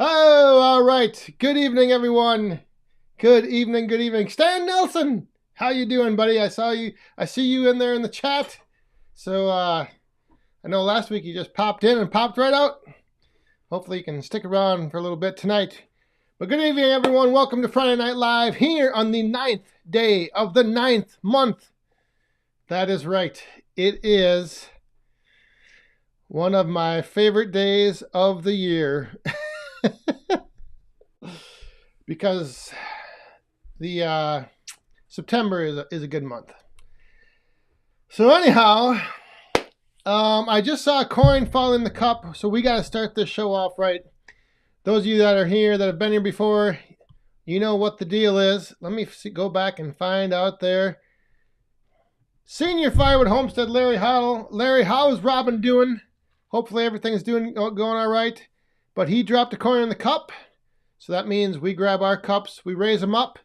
Oh, all right. Good evening, everyone. Good evening. Good evening. Stan Nelson, how you doing, buddy? I saw you. I see you in there in the chat. So I know last week you just popped in and popped right out. Hopefully you can stick around for a little bit tonight. But good evening, everyone. Welcome to Friday Night Live here on the 9th day of the 9th month. That is right. It is one of my favorite days of the year. Because the September is a good month. So anyhow, I just saw a coin fall in the cup, so we got to start this show off right. Those of you that are here, that have been here before, you know what the deal is. Let me go back and find out there. Senior Firewood Homestead, Larry Hoddle. Larry, how is Robin doing? Hopefully everything's going all right. But he dropped a coin in the cup. So that means we grab our cups, we raise them up.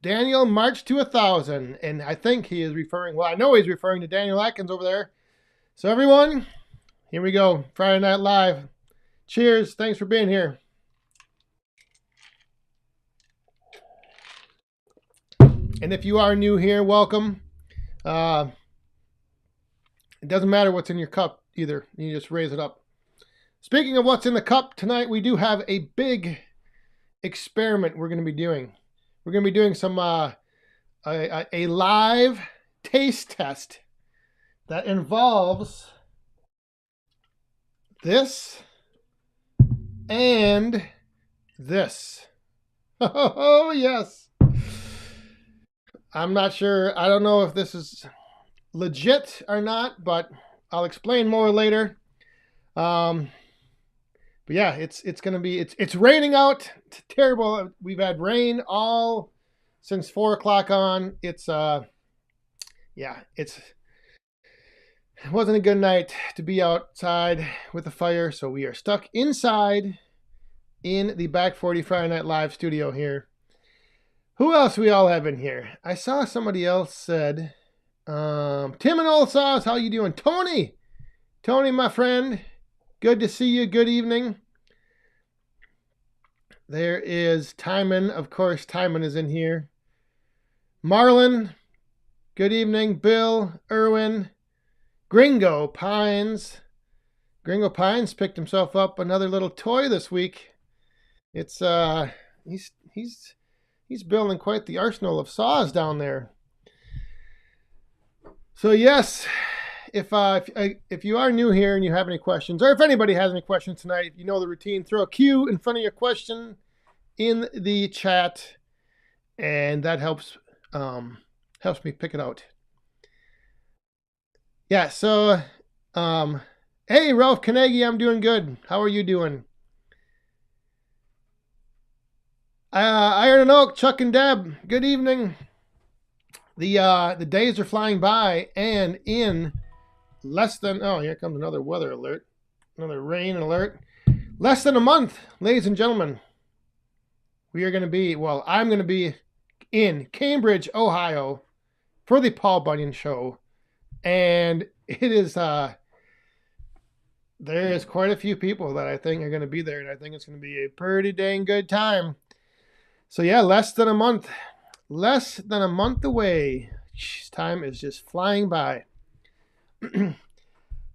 Daniel marched to 1,000. And I think he is referring, well, I know he's referring to Daniel Atkins over there. So everyone, here we go. Friday Night Live. Cheers. Thanks for being here. And if you are new here, welcome. It doesn't matter what's in your cup either. You just raise it up. Speaking of what's in the cup, tonight we do have a big experiment we're going to be doing. We're going to be doing some a live taste test that involves this and this. Oh, yes. I'm not sure. I don't know if this is legit or not, but I'll explain more later. But yeah, it's going to be, it's raining out. It's terrible. We've had rain all since 4 o'clock on. It wasn't a good night to be outside with the fire. So we are stuck inside in the Back 40 Friday Night Live studio here. Who else do we all have in here? I saw somebody else said, Tim and Old Sauce, how you doing? Tony, my friend. Good to see you. Good evening. There is Timon. Of course, Timon is in here. Marlon. Good evening. Bill. Irwin. Gringo Pines. Gringo Pines picked himself up another little toy this week. It's he's building quite the arsenal of saws down there. So yes. If you are new here and you have any questions, or if anybody has any questions tonight, you know the routine, throw a Q in front of your question in the chat, and that helps me pick it out. Yeah, so hey Ralph Carnegie, I'm doing good. How are you doing? Iron and Oak, Chuck and Deb, good evening. The days are flying by, and in less than, oh, here comes another weather alert. Another rain alert. Less than a month, ladies and gentlemen. We are going to be, well, I'm going to be in Cambridge, Ohio for the Paul Bunyan show. And it is, there is quite a few people that I think are going to be there. And I think it's going to be a pretty dang good time. So yeah, less than a month. Less than a month away. Time is just flying by.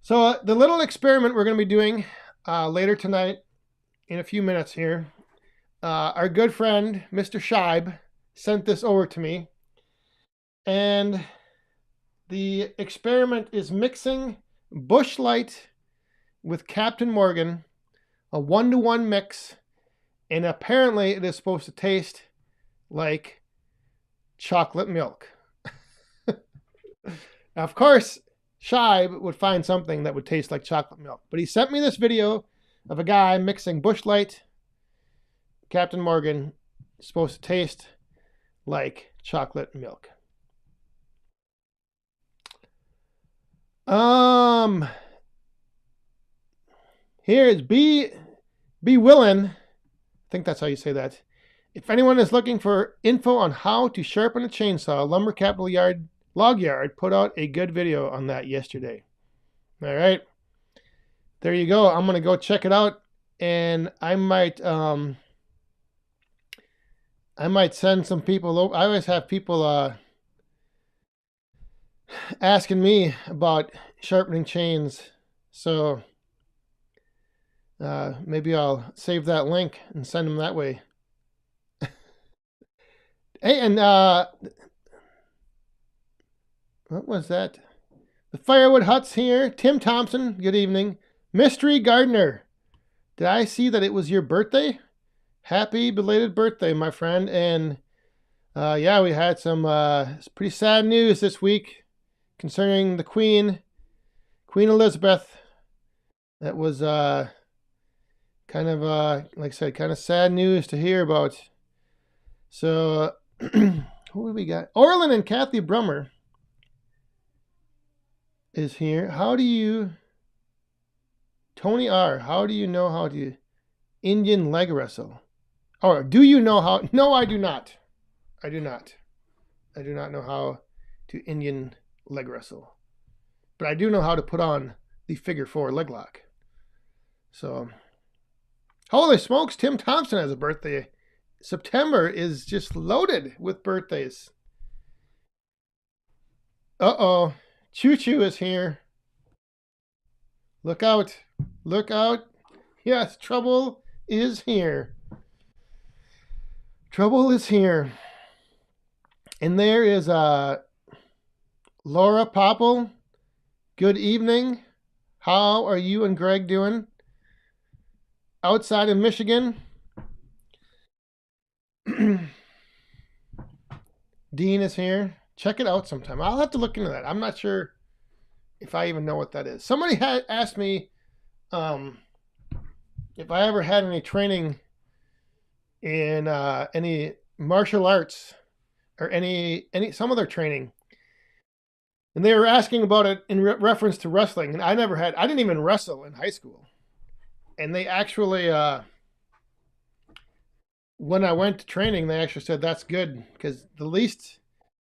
So the little experiment we're going to be doing later tonight in a few minutes here, our good friend Mr. Scheib sent this over to me, and the experiment is mixing Busch Light with Captain Morgan, a 1-to-1 mix, and apparently it is supposed to taste like chocolate milk. Now, of course, Scheib would find something that would taste like chocolate milk. But he sent me this video of a guy mixing Busch Light, Captain Morgan, supposed to taste like chocolate milk. Here is Be Willin'. I think that's how you say that. If anyone is looking for info on how to sharpen a chainsaw, Lumber Capital Log Yard put out a good video on that yesterday. All right. There you go. I'm going to go check it out and I might send some people over. I always have people asking me about sharpening chains, so maybe I'll save that link and send them that way. Hey, and what was that? The Firewood Hut's here. Tim Thompson, good evening. Mystery Gardener, did I see that it was your birthday? Happy belated birthday, my friend. And yeah, we had some pretty sad news this week concerning the Queen Elizabeth. That was kind of, like I said, kind of sad news to hear about. So, who do we got? Orlin and Kathy Brummer is here. How do you, Tony R., how do you know how to Indian leg wrestle? Or do you know how? No, I do not. I do not. I do not know how to Indian leg wrestle. But I do know how to put on the figure 4 leg lock. So, holy smokes, Tim Thompson has a birthday. September is just loaded with birthdays. Uh-oh. Choo Choo is here. Look out. Look out. Yes, trouble is here. Trouble is here. And there is Laura Popple. Good evening. How are you and Greg doing? Outside in Michigan. Dean is here. Check it out sometime. I'll have to look into that. I'm not sure if I even know what that is. Somebody had asked me if I ever had any training in any martial arts or any some other training, and they were asking about it in reference to wrestling. And I never had. I didn't even wrestle in high school. And they actually, when I went to training, they actually said that's good because the least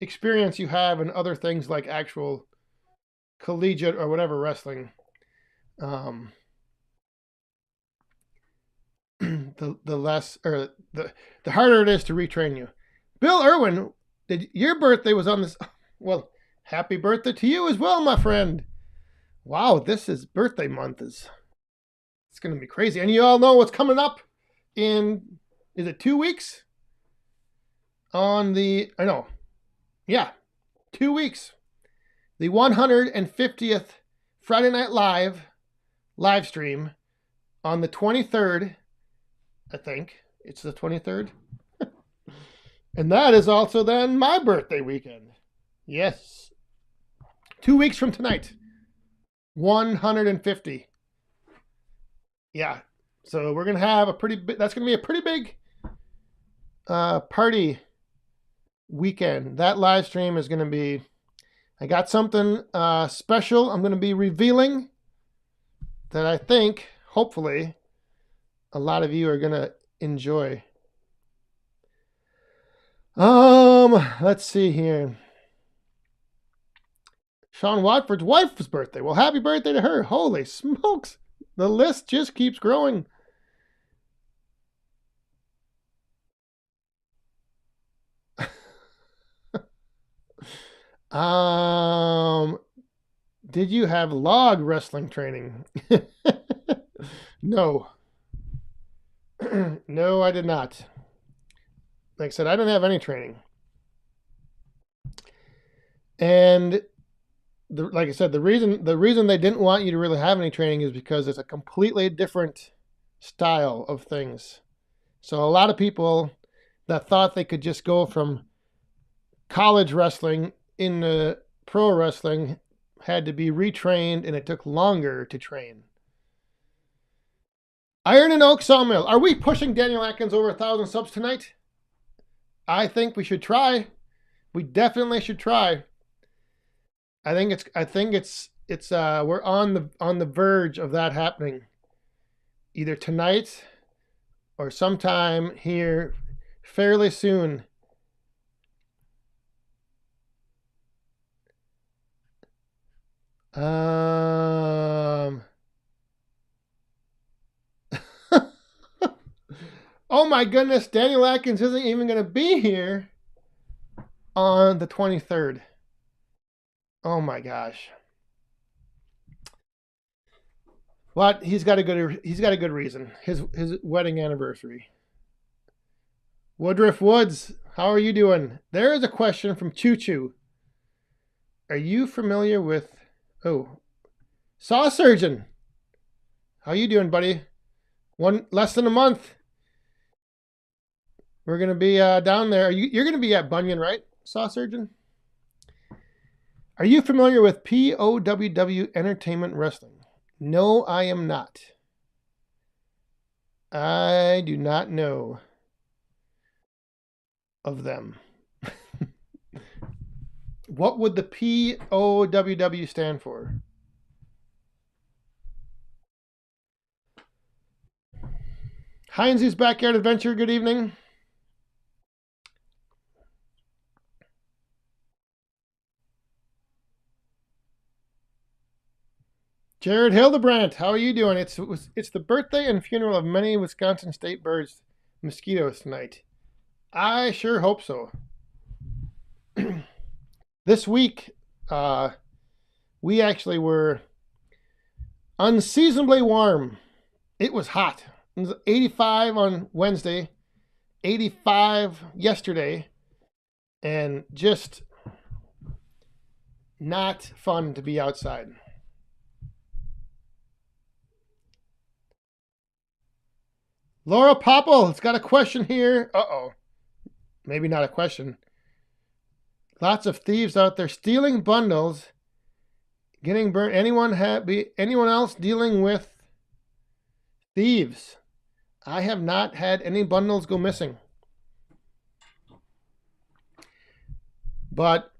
experience you have in other things like actual collegiate or whatever wrestling, the less or the harder it is to retrain you. Bill Irwin, your birthday was on this? Well, happy birthday to you as well, my friend. Wow, this is birthday month. It's going to be crazy. And you all know what's coming up in, is it 2 weeks? Yeah, 2 weeks. The 150th Friday Night live stream on the 23rd. I think it's the 23rd. And that is also then my birthday weekend. Yes. 2 weeks from tonight. 150. Yeah. So we're going to have that's going to be a pretty big party weekend. That live stream is going to be, I got something special I'm going to be revealing that I think, hopefully, a lot of you are going to enjoy. Let's see here. Sean Watford's wife's birthday. Well, happy birthday to her. Holy smokes. The list just keeps growing. Did you have log wrestling training? No. No, I did not. Like I said, I didn't have any training. And like I said, the reason they didn't want you to really have any training is because it's a completely different style of things. So a lot of people that thought they could just go from college wrestling into pro wrestling had to be retrained, and it took longer to train. Iron and Oak Sawmill. Are we pushing Daniel Atkins over 1,000 subs tonight? I think we should try. We definitely should try. I think it's we're on the verge of that happening. Either tonight or sometime here fairly soon. Oh my goodness, Daniel Atkins isn't even going to be here on the 23rd. Oh my gosh. But he's got a good reason. His wedding anniversary. Woodruff Woods, how are you doing? There is a question from Choo Choo. Are you familiar with Saw Surgeon? How you doing, buddy? Less than a month. We're gonna be down there. You're gonna be at Bunyan, right? Saw Surgeon. Are you familiar with POWW Entertainment Wrestling? No, I am not. I do not know of them. What would the POWW stand for? Heinz's Backyard Adventure, good evening. Jared Hildebrandt, how are you doing? It's the birthday and funeral of many Wisconsin state birds, mosquitoes tonight. I sure hope so. This week, we actually were unseasonably warm. It was hot. It was 85 on Wednesday, 85 yesterday, and just not fun to be outside. Laura Popple has got a question here. Uh-oh. Maybe not a question. Lots of thieves out there stealing bundles, getting burnt. Anyone else dealing with thieves? I have not had any bundles go missing. But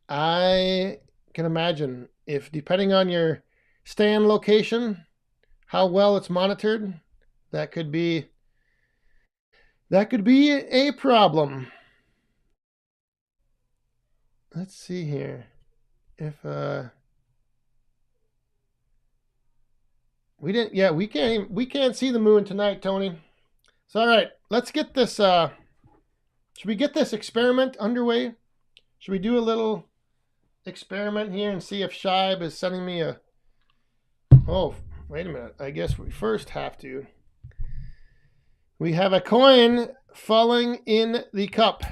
I can imagine if, depending on your stand location, how well it's monitored, that could be a problem. Let's see here. If we can't see the moon tonight, Tony. So all right, let's get this should we get this experiment underway? Should we do a little experiment here and see if Shibe is sending me a Oh, wait a minute. I guess we first have to. We have a coin falling in the cup.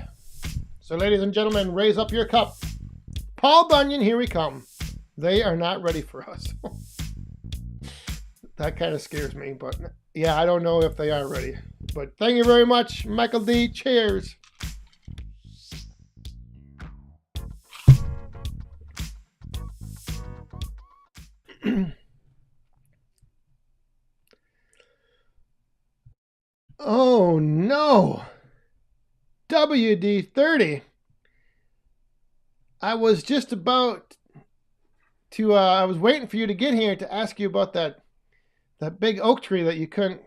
So ladies and gentlemen, raise up your cup. Paul Bunyan, here we come. They are not ready for us. That kind of scares me, but yeah, I don't know if they are ready. But thank you very much, Michael D. Cheers. Oh no. WD-30. I was just about to I was waiting for you to get here to ask you about that big oak tree that you couldn't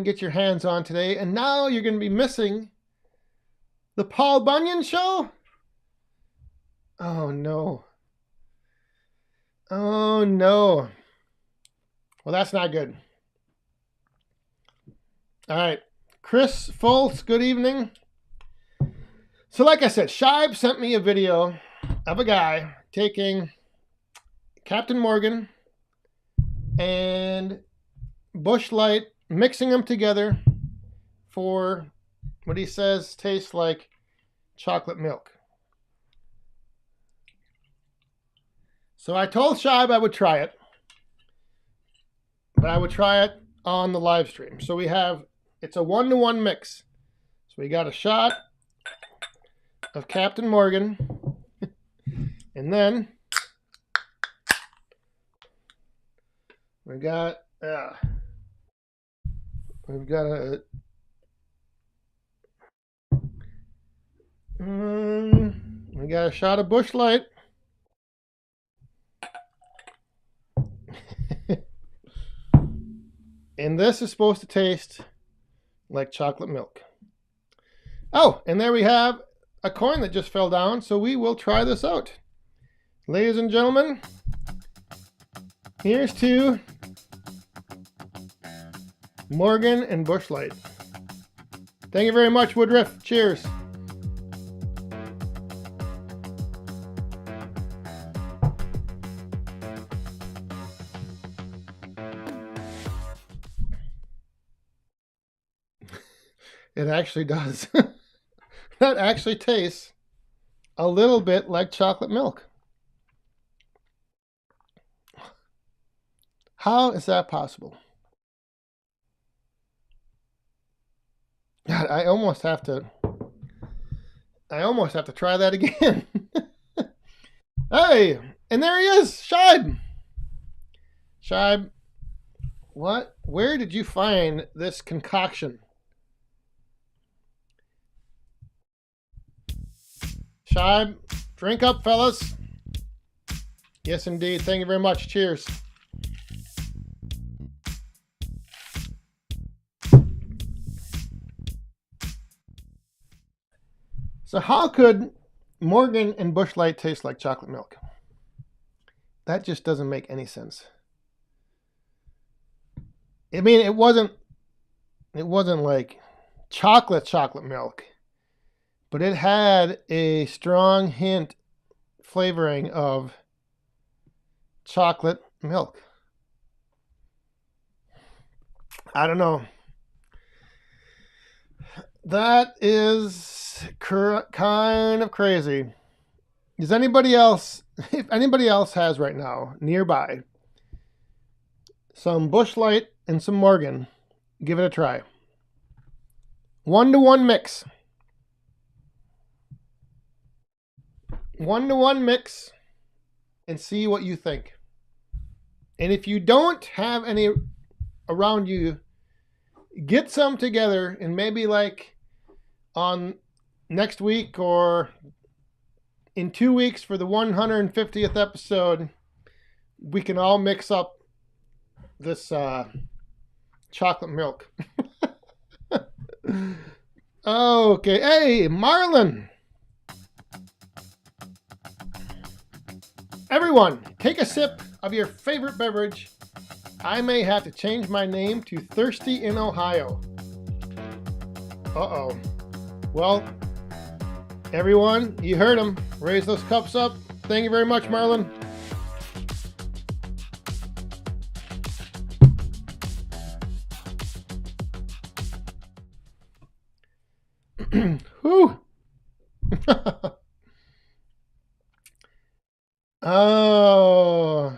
get your hands on today, and now you're going to be missing the Paul Bunyan show? Oh no. Oh no. Well, that's not good. All right. Chris Foltz, good evening. So like I said, Shibe sent me a video of a guy taking Captain Morgan and Busch Light, mixing them together for what he says tastes like chocolate milk. So I told Shibe I would try it, but I would try it on the live stream. So it's a 1-to-1 mix. So we got a shot of Captain Morgan, and then we've got a shot of Busch Light. And this is supposed to taste like chocolate milk. Oh, and there we have a coin that just fell down, so we will try this out. Ladies and gentlemen, here's to Morgan and Busch Light. Thank you very much, Woodruff. Cheers. It actually does. That actually tastes a little bit like chocolate milk. How is that possible? God, I almost have to try that again. Hey, and there he is, Shibe. Shibe, where did you find this concoction? Shibe, drink up, fellas. Yes, indeed. Thank you very much. Cheers. So how could Morgan and Busch Light taste like chocolate milk? That just doesn't make any sense. I mean, it wasn't like chocolate milk, but it had a strong hint flavoring of chocolate milk. I don't know. That is kind of crazy. Does anybody else, if anybody else has right now nearby some Busch Light and some Morgan, give it a try. 1-to-1 mix. 1-to-1 mix and see what you think. And if you don't have any around you, get some together and maybe like on next week or in 2 weeks for the 150th episode, we can all mix up this chocolate milk. Okay. Hey, Marlon. Everyone, take a sip of your favorite beverage. I may have to change my name to Thirsty in Ohio. Uh-oh. Well, everyone, you heard him. Raise those cups up. Thank you very much, Marlon. Whew. Oh.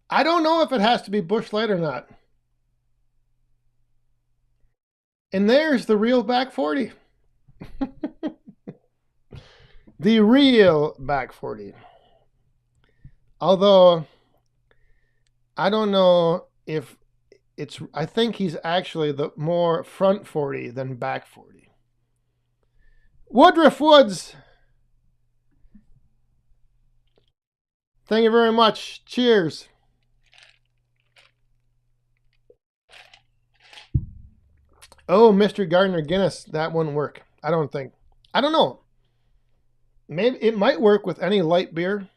I don't know if it has to be Busch Light or not. And there's the real back 40. The real back 40. Although, I don't know if it's, I think he's actually the more front 40 than back 40. Woodruff Woods. Thank you very much. Cheers. Oh, Mr. Gardner Guinness, that wouldn't work. I don't think. I don't know. Maybe it might work with any light beer.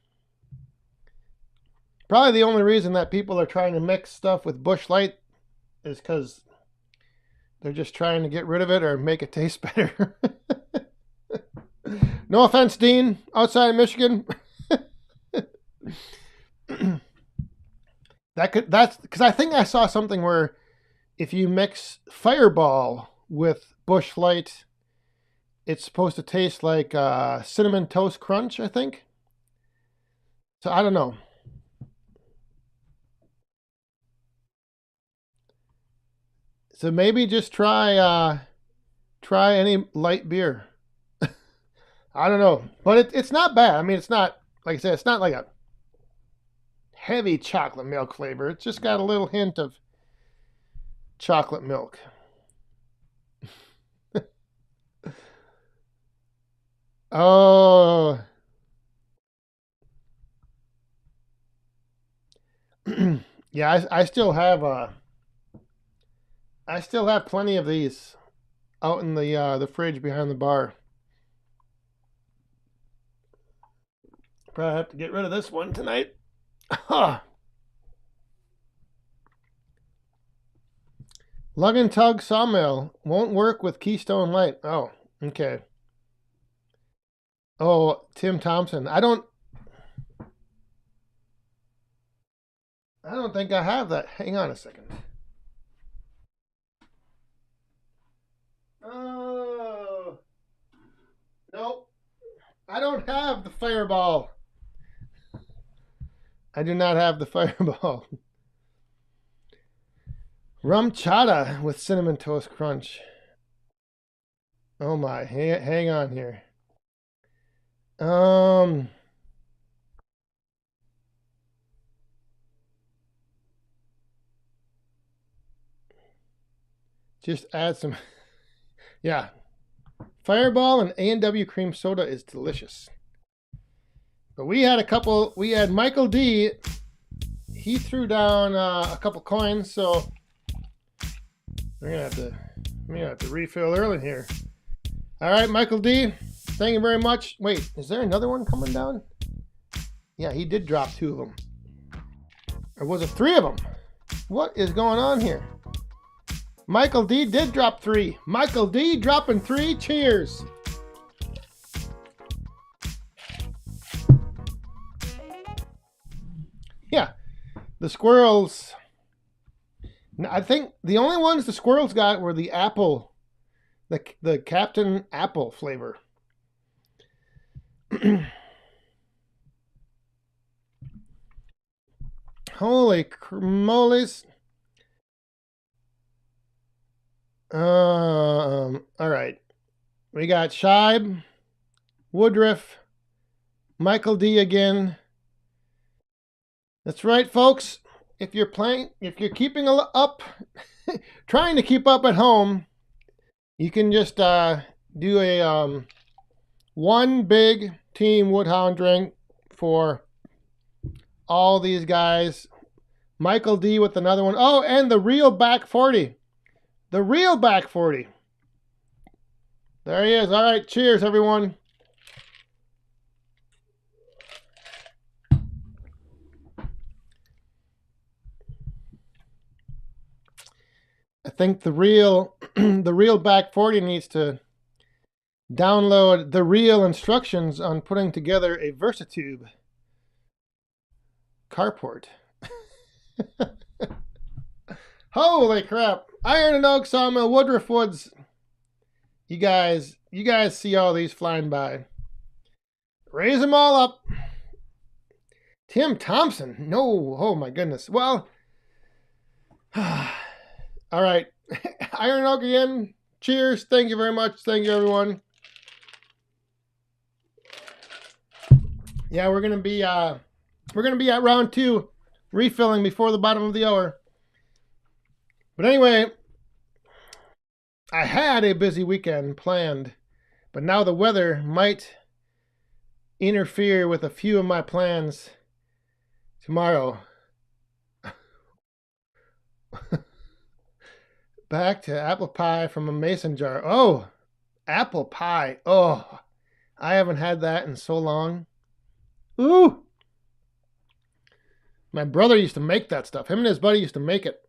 Probably the only reason that people are trying to mix stuff with Busch Light is because they're just trying to get rid of it or make it taste better. No offense, Dean, outside of Michigan. That's because I think I saw something where if you mix Fireball with Busch Light, it's supposed to taste like Cinnamon Toast Crunch, I think. So I don't know. So maybe just try any light beer. I don't know, but it's not bad. I mean, it's not, like I said, it's not like a heavy chocolate milk flavor. It's just got a little hint of chocolate milk. Oh. Yeah, I still have plenty of these out in the fridge behind the bar. Probably have to get rid of this one tonight. Lug and tug sawmill won't work with Keystone Light. Oh, okay. Oh, Tim Thompson. I don't think I have that. Hang on a second. Oh, nope. I don't have the fireball. I do not have the fireball. Rum chata with cinnamon toast crunch. Oh my, hang on here. Just add some. Yeah, Fireball and A&W cream soda is delicious. But we had a couple. We had Michael D. He threw down a couple coins, so we're gonna have to refill early here. All right, Michael D. Thank you very much. Wait, is there another one coming down? Yeah, he did drop 2 of them. Or was it 3 of them? What is going on here? Michael D did drop 3. Michael D dropping 3. Cheers. Yeah, the squirrels. I think the only ones the squirrels got were the apple, the Captain Apple flavor. Holy moles. All right. We got Scheib, Woodruff, Michael D again. That's right, folks. If you're keeping up, trying to keep up at home, you can just do a one big team Woodhound drink for all these guys. Michael D with another one. Oh, and the real back 40. The real back 40. There he is. All right, cheers, everyone. I think the real back 40 needs to download the real instructions on putting together a Versatube carport. Holy crap. Iron and Oak Sawmill, Woodruff Woods. You guys see all these flying by. Raise them all up. Tim Thompson. No. Oh my goodness. Well, all right. Iron and Oak again. Cheers. Thank you very much. Thank you, everyone. Yeah, we're gonna be at round 2, refilling before the bottom of the hour. But anyway, I had a busy weekend planned, but now the weather might interfere with a few of my plans tomorrow. Back to apple pie from a mason jar. Oh, apple pie. Oh, I haven't had that in so long. Ooh. My brother used to make that stuff. Him and his buddy used to make it.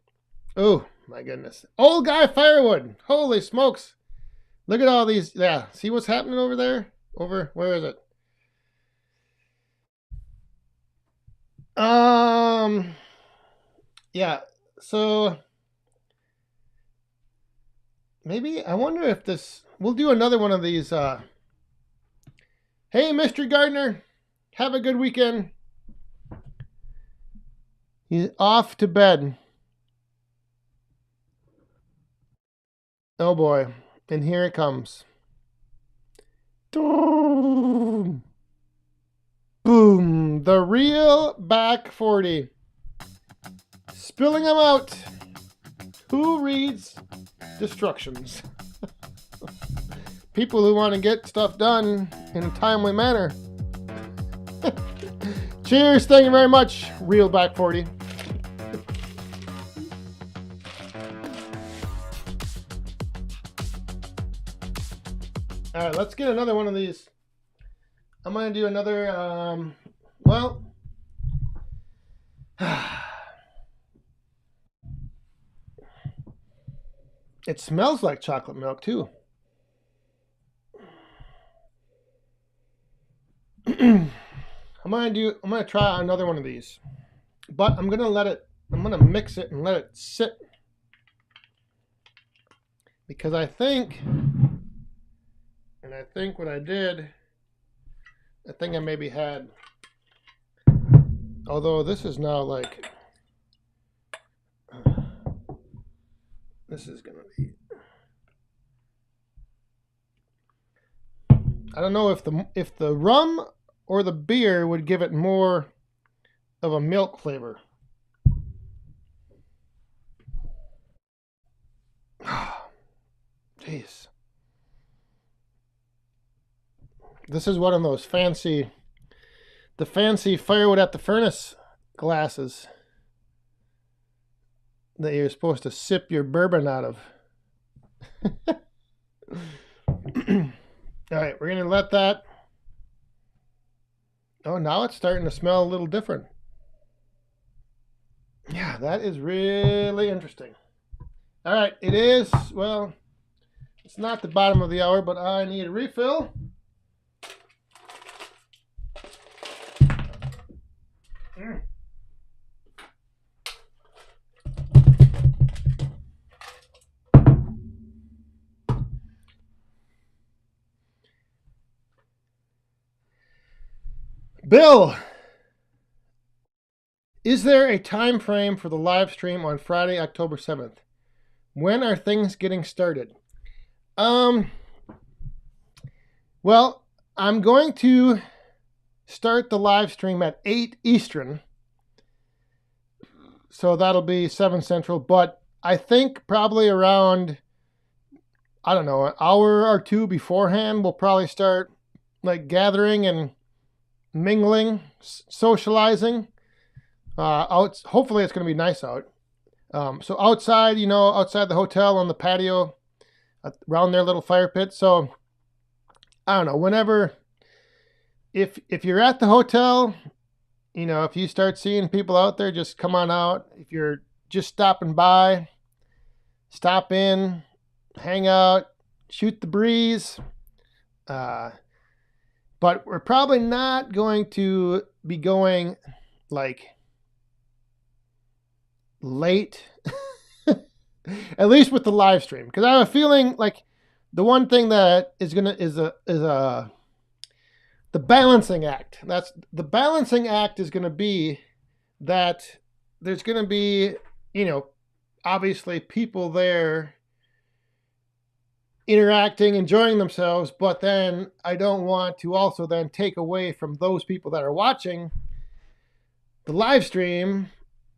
Oh, my goodness. Old guy Firewood. Holy smokes. Look at all these. Yeah, see what's happening over there? Where is it? Yeah, so maybe I wonder if we'll do another one of these. Hey, Mr. Gardner, have a good weekend. He's off to bed. Oh boy, and here it comes. Boom! The real back 40. Spilling them out. Who reads destructions? People who want to get stuff done in a timely manner. Cheers, thank you very much, real back 40. All right, let's get another one of these. I'm going to do another, well, It smells like chocolate milk too. I'm gonna try another one of these, but I'm gonna mix it and let it sit, because I think what I did, I think I maybe had, although this is now like, this is gonna be, I don't know if the rum or the beer would give it more of a milk flavor. Jeez. This is one of those fancy firewood at the furnace glasses that you're supposed to sip your bourbon out of. All right, we're going to let that. Oh, now it's starting to smell a little different. Yeah, that is really interesting. All right, it is, well, it's not the bottom of the hour, but I need a refill. Bill, is there a time frame for the live stream on Friday, October 7th? When are things getting started? Well, I'm going to start the live stream at 8 Eastern. So that'll be 7 Central, but I think probably around, I don't know, an hour or two beforehand, we'll probably start like gathering and mingling, socializing. Hopefully it's going to be nice out. So outside, outside the hotel on the patio, around their little fire pit. So I don't know, whenever, if you're at the hotel, if you start seeing people out there, just come on out. If you're just stopping by, stop in, hang out, shoot the breeze. But we're probably not going to be going like late, at least with the live stream, because I have a feeling like the one thing that is the balancing act. That's the balancing act is going to be that there's going to be, obviously people there interacting, enjoying themselves, but then I don't want to also then take away from those people that are watching the live stream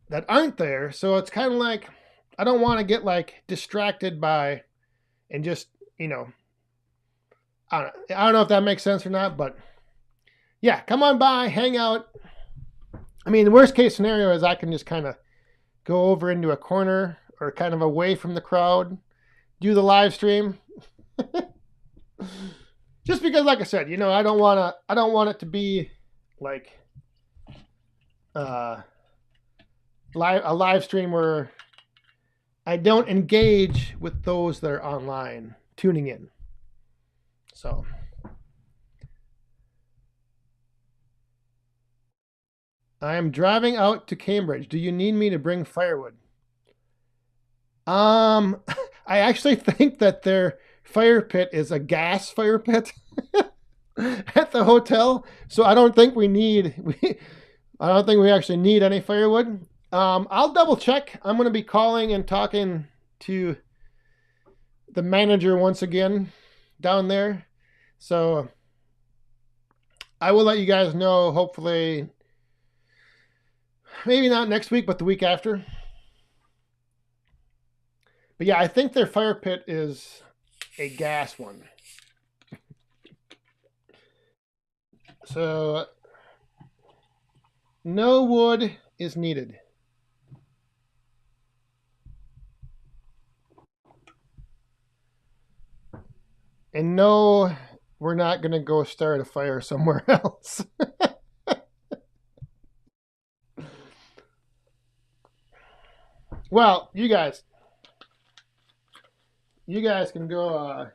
that aren't there. So it's kind of like, I don't want to get like distracted by and just, I don't know if that makes sense or not, but yeah, come on by, hang out. I mean, the worst case scenario is I can just kind of go over into a corner or kind of away from the crowd, do the live stream. Just because, like I said, I don't want it to be like a live stream where I don't engage with those that are online tuning in. So I am driving out to Cambridge. Do you need me to bring firewood? I actually think that their fire pit is a gas fire pit at the hotel. So I don't think we actually need any firewood. I'll double check. I'm going to be calling and talking to the manager once again down there. So I will let you guys know, hopefully, maybe not next week, but the week after. But yeah, I think their fire pit is a gas one. So no wood is needed. And no, we're not going to go start a fire somewhere else. Well, you guys, You guys can go.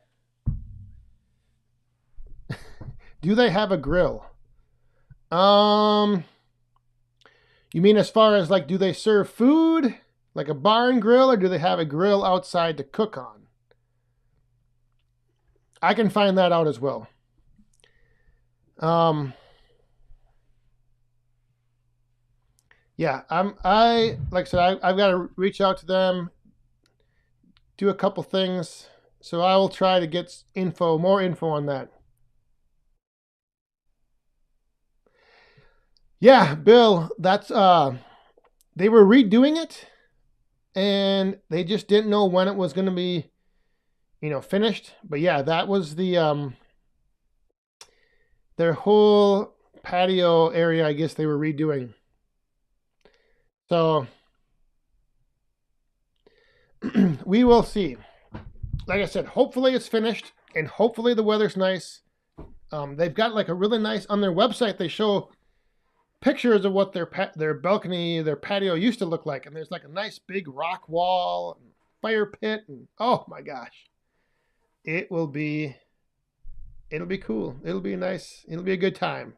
Do they have a grill? You mean as far as like, do they serve food like a barn grill, or do they have a grill outside to cook on? I can find that out as well. Yeah, I like I said, I've got to reach out to them, do a couple things, so I will try to get more info on that. Yeah, Bill, that's they were redoing it, and they just didn't know when it was going to be, finished. But yeah, that was their whole patio area. I guess they were redoing. So we will see. Like I said, hopefully it's finished, and hopefully the weather's nice. They've got like a really nice on their website. They show pictures of what their balcony, their patio used to look like, and there's like a nice big rock wall, and fire pit, and oh my gosh, it'll be cool. It'll be nice. It'll be a good time.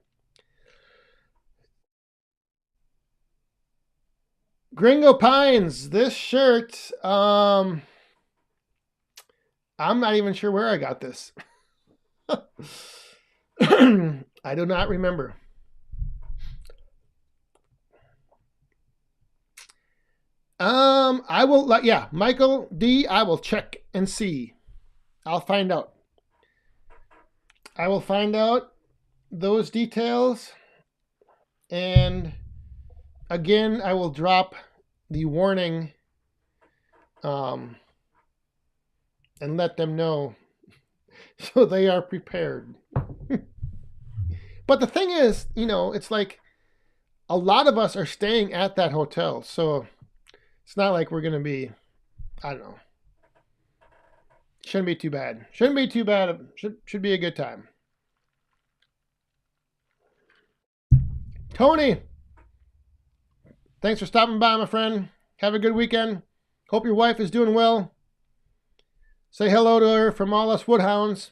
Gringo Pines, this shirt, I'm not even sure where I got this. I do not remember. I will, yeah, Michael D, I will check and see. I'll find out. I will find out those details, and again, I will drop the warning and let them know so they are prepared. But the thing is, it's like a lot of us are staying at that hotel, so it's not like we're going to be, I don't know. Shouldn't be too bad. Shouldn't be too bad. Should be a good time. Tony, thanks for stopping by, my friend. Have a good weekend. Hope your wife is doing well. Say hello to her from all us Woodhounds.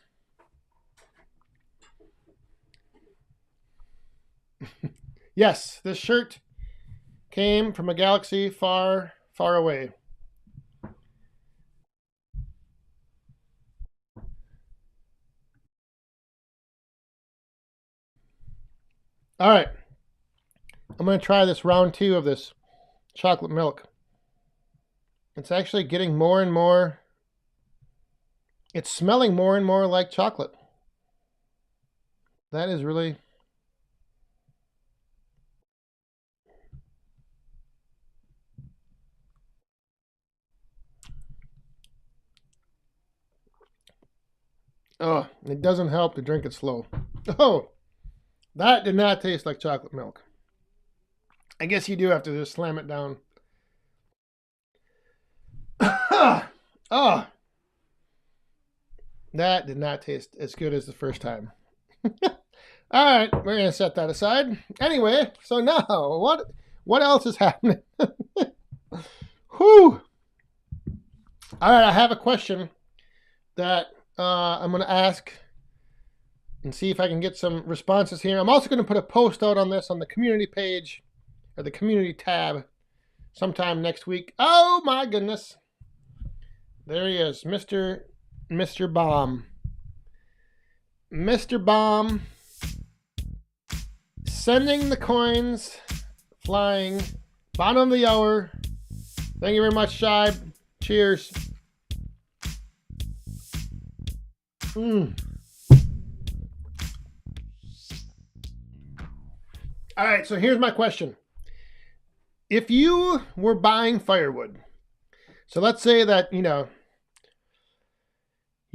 Yes, this shirt came from a galaxy far, far away. All right. I'm going to try this round 2 of this chocolate milk. It's actually getting more and more, it's smelling more and more like chocolate. That is really, oh, it doesn't help to drink it slow. Oh, that did not taste like chocolate milk. I guess you do have to just slam it down. Oh, that did not taste as good as the first time. All right, we're gonna set that aside. Anyway, so now what else is happening? Whew. All right, I have a question that I'm gonna ask and see if I can get some responses here. I'm also gonna put a post out on this on the community page or the community tab sometime next week. Oh my goodness. There he is, Mr. Bomb. Mr. Bomb sending the coins, flying, bottom of the hour. Thank you very much, Shibe. Cheers. All right, so here's my question. If you were buying firewood, so let's say that, you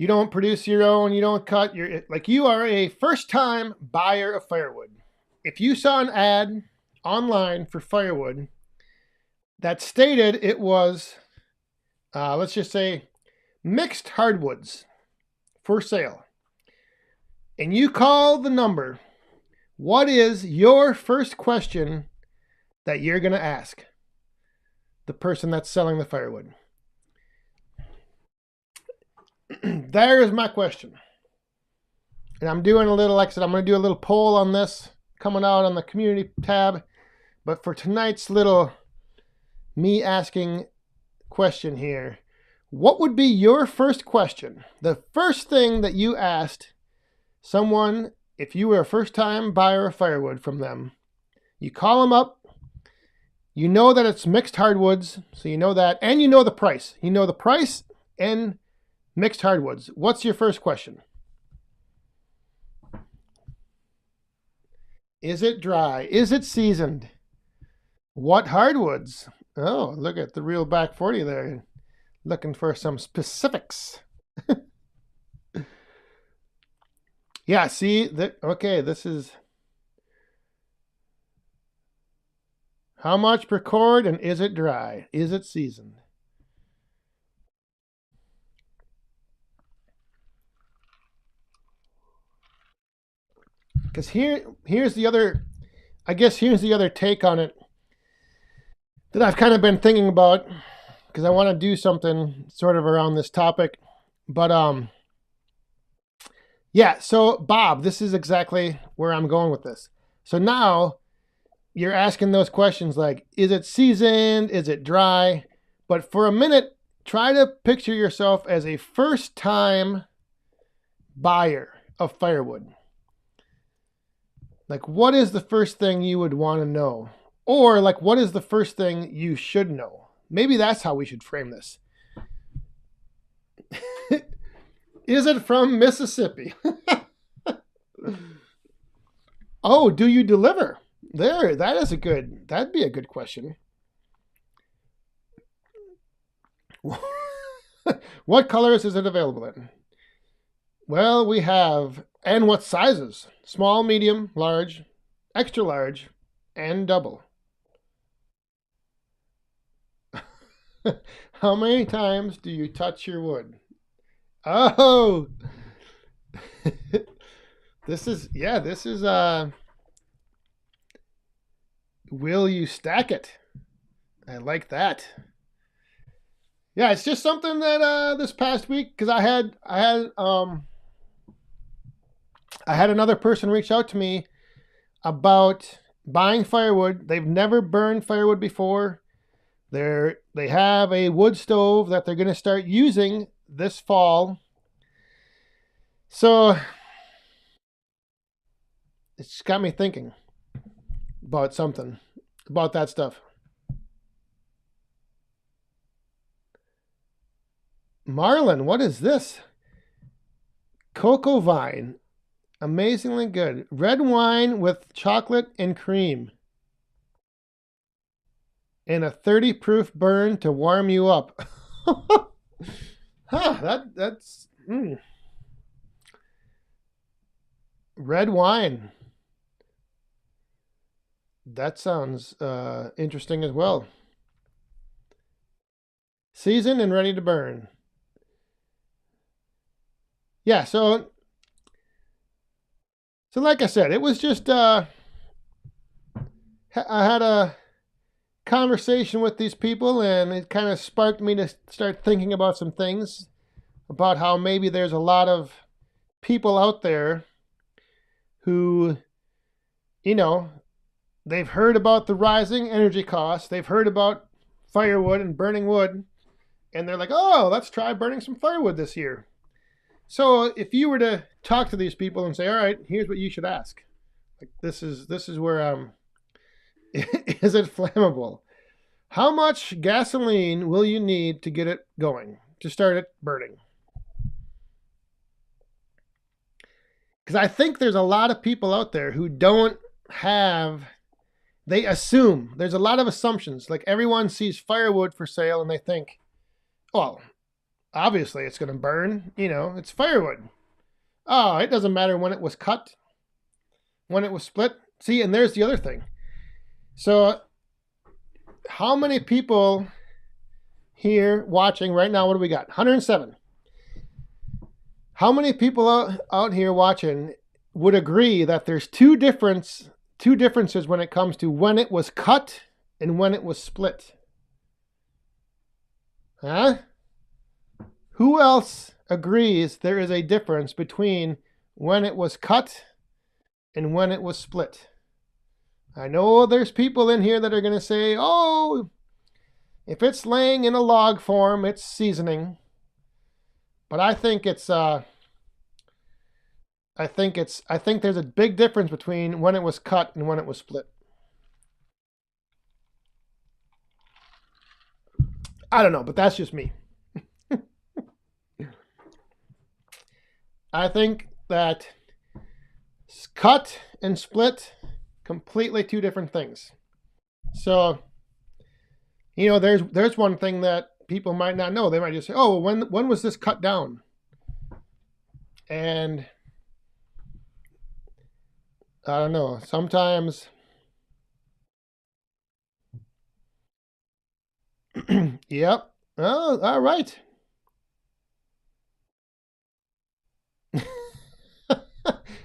don't produce your own, you don't cut, you are a first-time buyer of firewood. If you saw an ad online for firewood that stated it was, let's just say, mixed hardwoods for sale, and you call the number, what is your first question that you're going to ask the person that's selling the firewood? there's my question. And I'm doing a little, like I said, I'm going to do a little poll on this coming out on the community tab. But for tonight's little me asking question here, what would be your first question? The first thing that you asked someone, if you were a first-time buyer of firewood from them, you call them up, you know that it's mixed hardwoods, so you know that, and you know the price. You know the price and mixed hardwoods. What's your first question? Is it dry? Is it seasoned? What hardwoods? Oh, look at the real back 40 there. Looking for some specifics. Yeah, see, okay, this is how much per cord, and is it dry? Is it seasoned? Because here's the other, I guess here's the other take on it that I've kind of been thinking about, because I want to do something sort of around this topic. But yeah, so Bob, this is exactly where I'm going with this. So now you're asking those questions like, is it seasoned? Is it dry? But for a minute, try to picture yourself as a first-time buyer of firewood. Like, what is the first thing you would want to know? Or, like, what is the first thing you should know? Maybe that's how we should frame this. Is it from Mississippi? Oh, do you deliver? There, that'd be a good question. What colors is it available in? Well, we have, and what sizes? Small, medium, large, extra large, and double. How many times do you touch your wood? Oh, this is will you stack it? I like that. Yeah, it's just something that this past week, because I had another person reach out to me about buying firewood. They've never burned firewood before. They have a wood stove that they're going to start using this fall. So it's got me thinking about something, about that stuff. Marlin, what is this? Cocoa vine. Amazingly good. Red wine with chocolate and cream. And a 30 proof burn to warm you up. That's red wine. That sounds interesting as well. Seasoned and ready to burn. Yeah, so like I said, it was just I had a conversation with these people, and it kind of sparked me to start thinking about some things, about how maybe there's a lot of people out there who, you know, they've heard about the rising energy costs, they've heard about firewood and burning wood, and they're like, oh, let's try burning some firewood this year. So if you were to talk to these people and say, all right, here's what you should ask. Like, this is where is it flammable? How much gasoline will you need to get it going, to start it burning? Because I think there's a lot of people out there who don't have, they assume, there's a lot of assumptions. Like, everyone sees firewood for sale and they think, well, obviously it's going to burn, it's firewood. Oh, it doesn't matter when it was cut, when it was split. See, and there's the other thing. So how many people here watching right now? What do we got? 107. How many people out here watching would agree that there's two differences when it comes to when it was cut and when it was split? Huh? Who else agrees there is a difference between when it was cut and when it was split. I know there's people in here that are going to say, oh, if it's laying in a log form, it's seasoning. But I think there's a big difference between when it was cut and when it was split. I don't know, but that's just me. I think that cut and split, completely two different things. So, there's one thing that people might not know. They might just say, "Oh, when was this cut down?" And I don't know. Sometimes, yep. Oh, all right.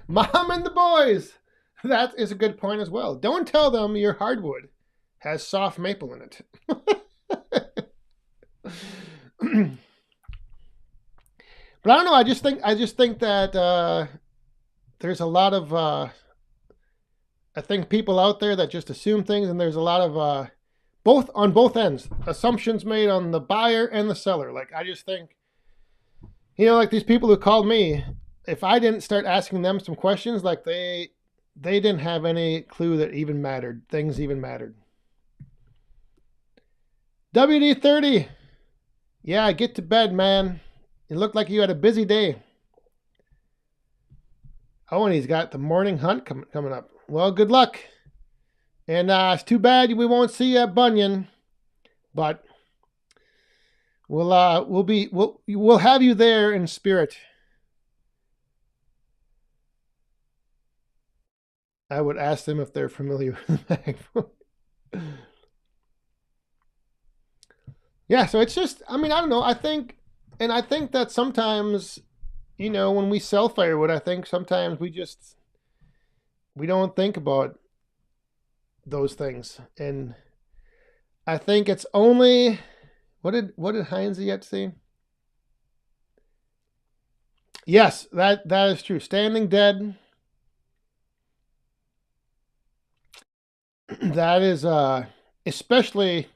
Mom and the boys. That is a good point as well. Don't tell them your hardwood has soft maple in it. But I don't know. I just think that there's a lot of I think people out there that just assume things, and there's a lot of both on both ends assumptions made on the buyer and the seller. Like I just think, like these people who called me, if I didn't start asking them some questions, like they didn't have any clue that even mattered. Things even mattered. WD-30. Yeah, get to bed, man. It looked like you had a busy day. Oh, and he's got the morning hunt coming up. Well, good luck. And it's too bad we won't see you at Bunyan, but we'll have you there in spirit. I would ask them if they're familiar with the bag. Yeah, so it's just, I don't know. I think that sometimes, when we sell firewood, I think sometimes we don't think about those things. And I think it's only, what did Heinz yet say? Yes, that is true. Standing dead. That is especially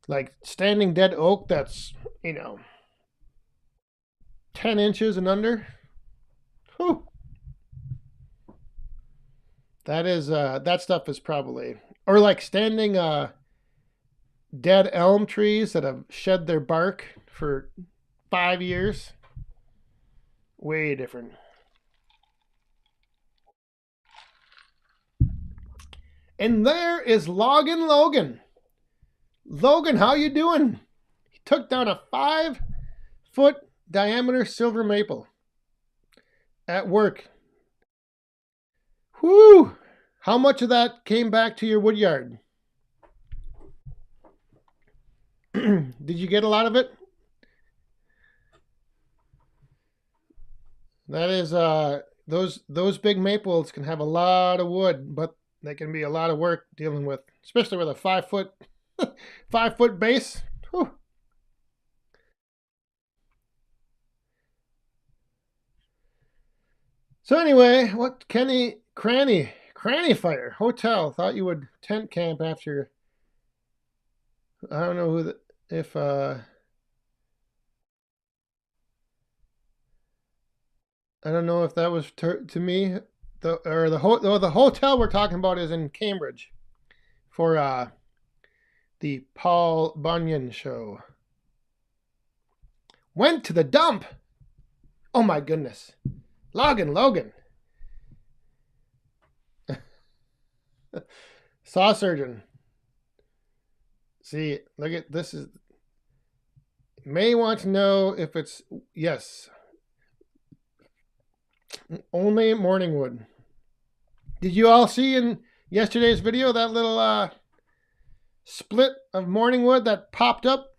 like standing dead oak that's 10 inches and under. Whew. That is that stuff is probably, or like standing dead elm trees that have shed their bark for 5 years. Way different. And there is Logan Logan. Logan, how you doing? He took down a 5-foot diameter silver maple at work. Whoo! How much of that came back to your wood yard? Did you get a lot of it? That is those big maples can have a lot of wood, but they can be a lot of work dealing with, especially with a 5-foot base. Whew. So anyway, what Cranny Fire Hotel thought you would tent camp after. I don't know who if I don't know if that was to me. The hotel we're talking about is in Cambridge for the Paul Bunyan show. Went to the dump. Oh my goodness. Logan. Saw surgeon. See, look at this is. May want to know if it's yes. Only morning wood. Did you all see in yesterday's video that little split of morning wood that popped up?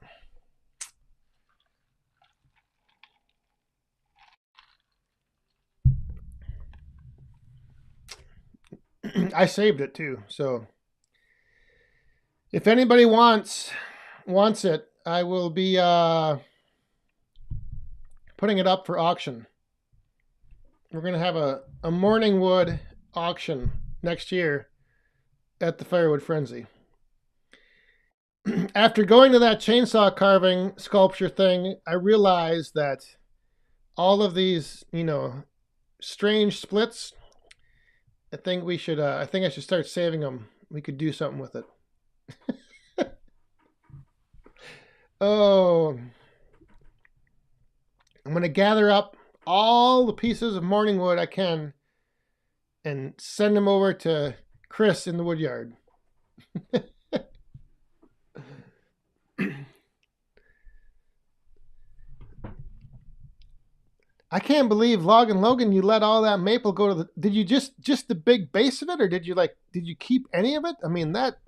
I saved it too, so if anybody wants it, I will be putting it up for auction. We're going to have a morning wood auction next year at the Firewood Frenzy. After going to that chainsaw carving sculpture thing, I realized that all of these, strange splits, I think I should start saving them. We could do something with it. Oh, I'm going to gather up all the pieces of morning wood I can and send them over to Chris in the wood yard. I can't believe Logan, you let all that maple go to the. Did you just the big base of it, or did you keep any of it? I mean, that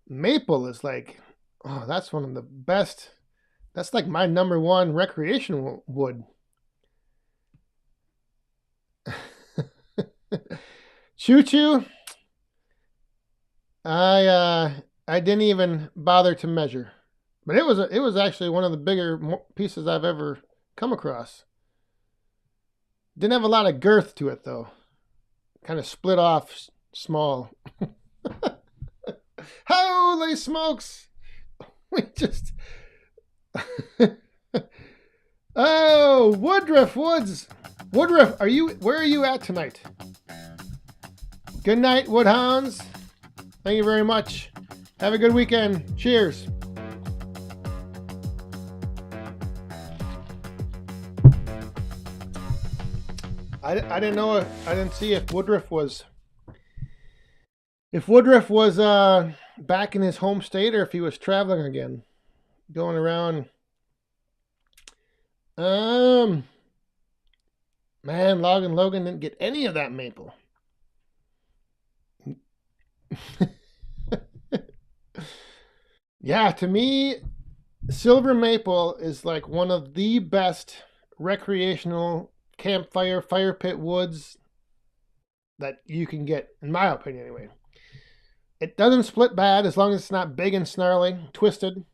maple is like, oh, that's one of the best. That's like my number one recreational wood. Choo choo. I didn't even bother to measure, but it was actually one of the bigger pieces I've ever come across. Didn't have a lot of girth to it though. Kind of split off small. Holy smokes! We just. Oh, Woodruff Woods. Woodruff, where are you at tonight? Good night, Woodhounds. Thank you very much. Have a good weekend. Cheers. I didn't know. I didn't see if Woodruff was back in his home state or if he was traveling again, going around. Man, Logan didn't get any of that maple. Yeah, to me, silver maple is like one of the best recreational campfire fire pit woods that you can get, in my opinion anyway. It doesn't split bad as long as it's not big and snarly, twisted.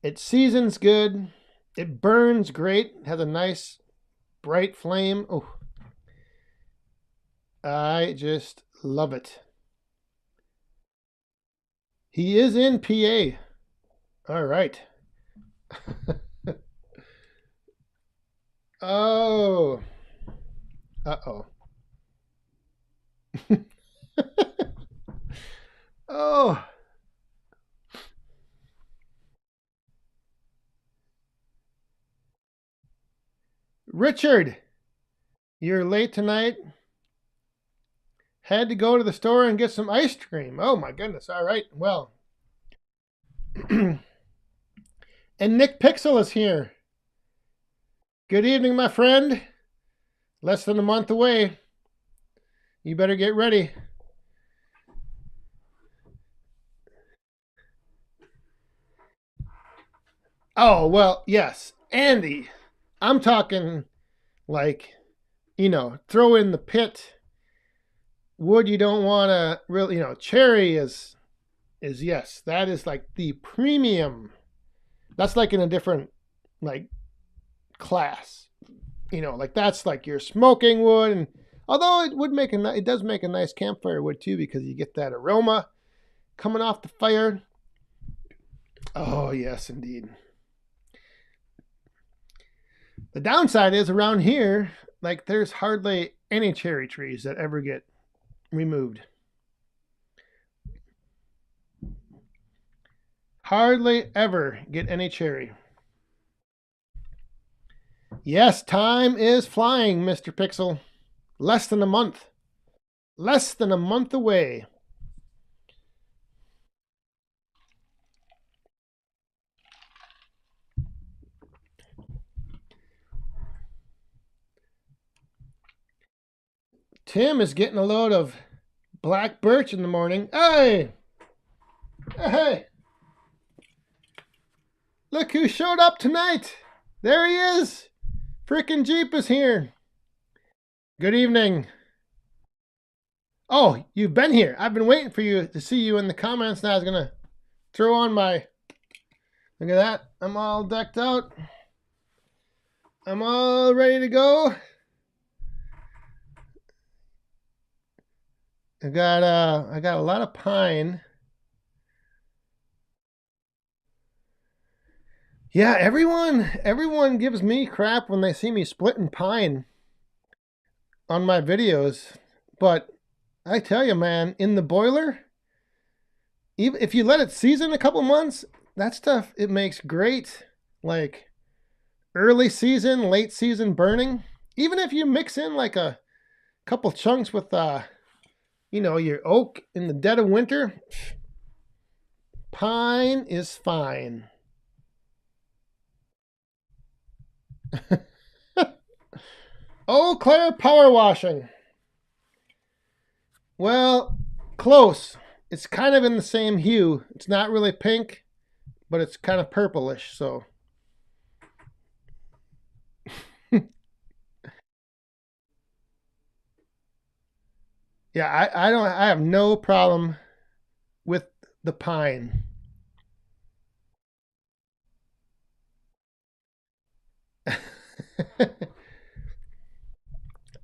It seasons good. It burns great. It has a nice bright flame. Oh, I just love it. He is in PA. All right. Oh. Uh-oh. Oh. Richard, you're late tonight. Had to go to the store and get some ice cream. Oh my goodness. All right. Well. And Nick Pixel is here. Good evening, my friend. Less than a month away. You better get ready. Oh, well, yes. Andy, I'm talking like, throw in the pit. Wood you don't want to really, cherry is yes. That is like the premium. That's like in a different, like, class. Like that's like your smoking wood. And although it does make a nice campfire wood too, because you get that aroma coming off the fire. Oh, yes, indeed. The downside is around here, like there's hardly any cherry trees that ever get removed. Hardly ever get any cherry. Yes, time is flying, Mr. Pixel. Less than a month. Less than a month away. Tim is getting a load of black birch in the morning. Hey! Hey! Look who showed up tonight! There he is! Frickin' Jeep is here. Good evening. Oh, you've been here. I've been waiting for you to see you in the comments. Now I was going to throw on my... Look at that. I'm all decked out. I'm all ready to go. I got a lot of pine. Yeah, everyone gives me crap when they see me splitting pine on my videos, but I tell you, man, in the boiler, even if you let it season a couple months, that stuff it makes great, like early season, late season burning. Even if you mix in like a couple chunks with your oak in the dead of winter, pine is fine. Eau Claire power washing. Well, close. It's kind of in the same hue. It's not really pink, but it's kind of purplish, so. Yeah, I have no problem with the pine.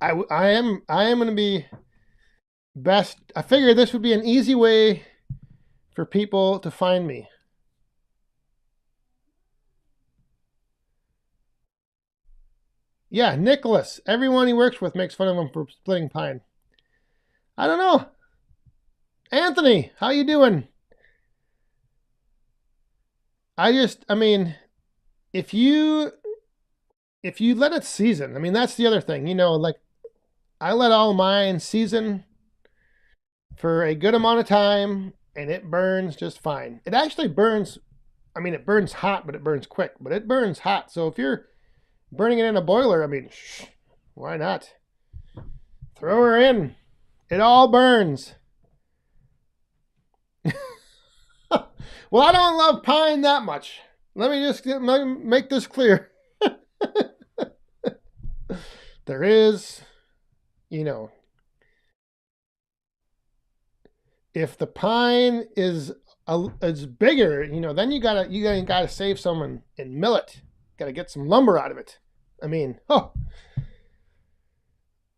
I am going to be best. I figured this would be an easy way for people to find me. Yeah, Nicholas. Everyone he works with makes fun of him for splitting pine. I don't know. Anthony, how you doing? I mean, if you let it season, I mean that's the other thing. Like I let all mine season for a good amount of time and it burns just fine. It actually burns, I mean it burns hot, but it burns quick, but it burns hot. So if you're burning it in a boiler, I mean, why not? Throw her in. It all burns. Well, I don't love pine that much. Let me just make this clear. There is, if the pine is bigger, then you gotta save some and mill it. Gotta get some lumber out of it. I mean,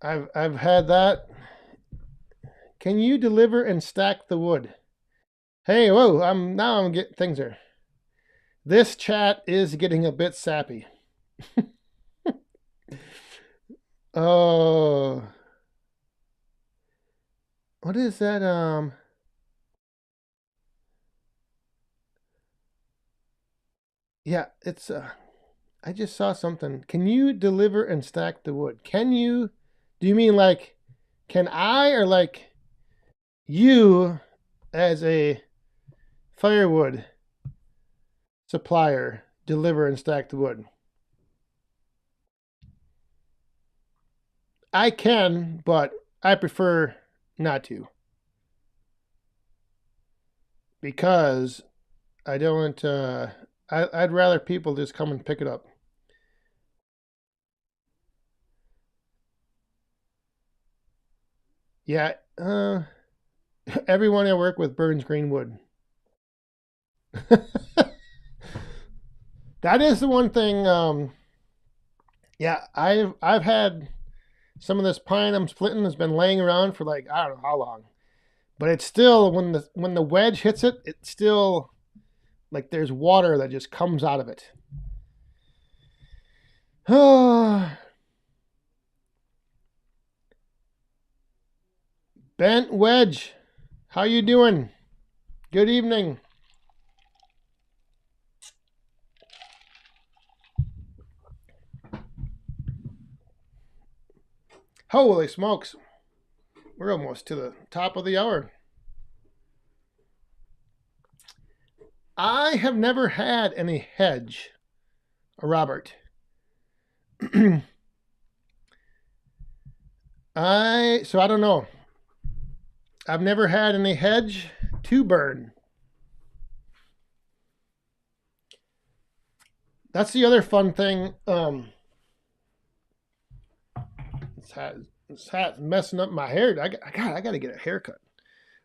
I've had that. Can you deliver and stack the wood? Hey, whoa! I'm getting things here. This chat is getting a bit sappy. Oh, what is that? Yeah, it's I just saw something. Can you deliver and stack the wood? Can you? Do you mean like, can I, or like you as a firewood supplier deliver and stack the wood? I can, but I prefer not to because I don't. I'd rather people just come and pick it up. Yeah, everyone I work with burns green wood. That is the one thing. Yeah, I've had some of this pine I'm splitting has been laying around for like I don't know how long, but it's still when the wedge hits it, it's still like there's water that just comes out of it. Bent Wedge, how you doing? Good evening. Holy smokes. We're almost to the top of the hour. I have never had any hedge, Robert. I don't know. I've never had any hedge to burn. That's the other fun thing. This hat's messing up my hair. I got to get a haircut.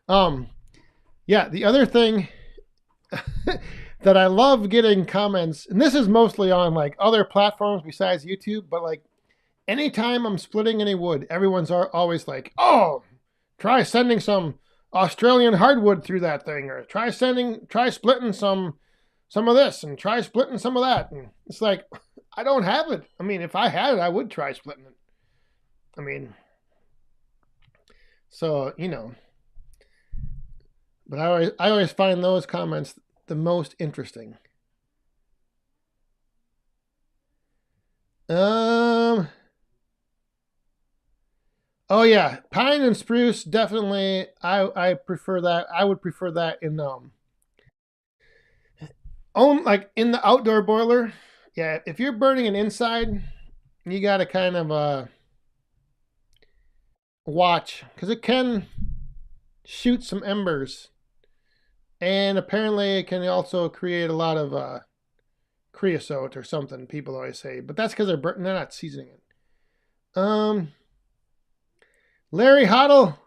Yeah, the other thing, that I love getting comments, and this is mostly on like other platforms besides YouTube, but like anytime I'm splitting any wood, everyone's always like, "Oh, try sending some Australian hardwood through that thing, or try splitting some of this, and try splitting some of that." And it's like, I don't have it. I mean, if I had it, I would try splitting it. I mean, so but I always find those comments the most interesting. Oh yeah, pine and spruce definitely. I prefer that. I would prefer that in like in the outdoor boiler. Yeah, if you're burning it inside, you got to kind of watch because it can shoot some embers, and apparently it can also create a lot of creosote or something. People always say, but that's because they're not seasoning it. Larry Hoddle,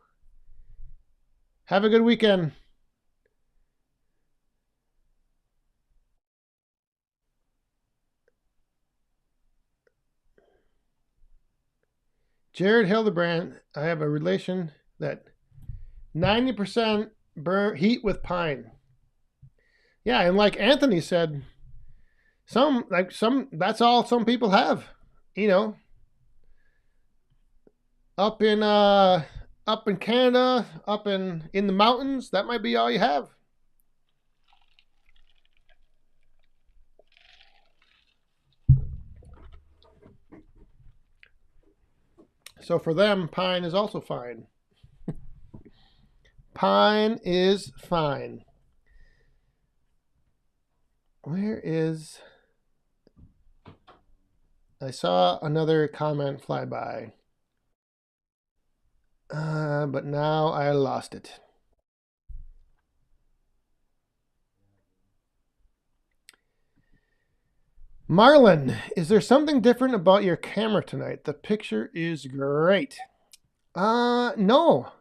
have a good weekend. Jared Hildebrand, I have a relation that 90% burn heat with pine. Yeah, and like Anthony said, some that's all some people have. You know, up in Canada, up in the mountains, that might be all you have. So for them, pine is also fine. Pine is fine. Where is... I saw another comment fly by. But now I lost it. Marlon, is there something different about your camera tonight? The picture is great. No.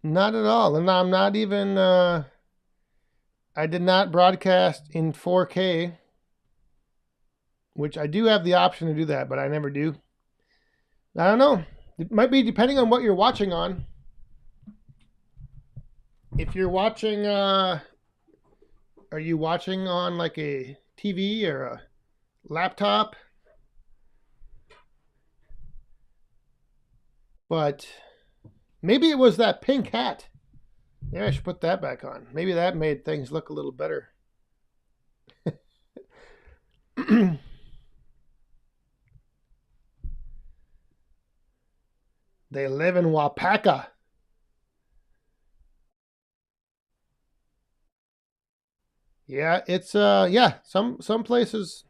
Not at all. And I'm not even, I did not broadcast in 4K, which I do have the option to do that, but I never do. I don't know. It might be depending on what you're watching on. If you're watching, are you watching on like a TV or a laptop? But maybe it was that pink hat. Yeah, I should put that back on. Maybe that made things look a little better. They live in Wapaka. Yeah, it's yeah, some places.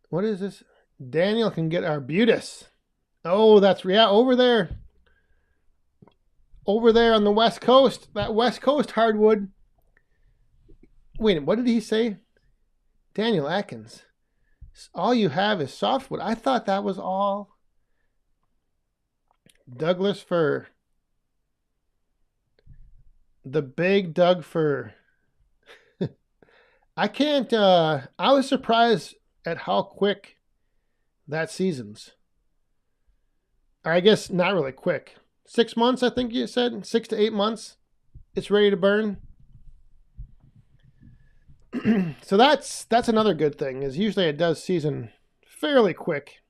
What is this? Daniel can get arbutus. Oh, that's over there. Over there on the West Coast, that West Coast hardwood. Wait, what did he say? Daniel Atkins. All you have is softwood. I thought that was all Douglas fir. The big Doug fir. I can't, I was surprised at how quick that seasons. Or I guess not really quick. 6 months, I think you said. 6 to 8 months. It's ready to burn. So that's another good thing, is usually it does season fairly quick.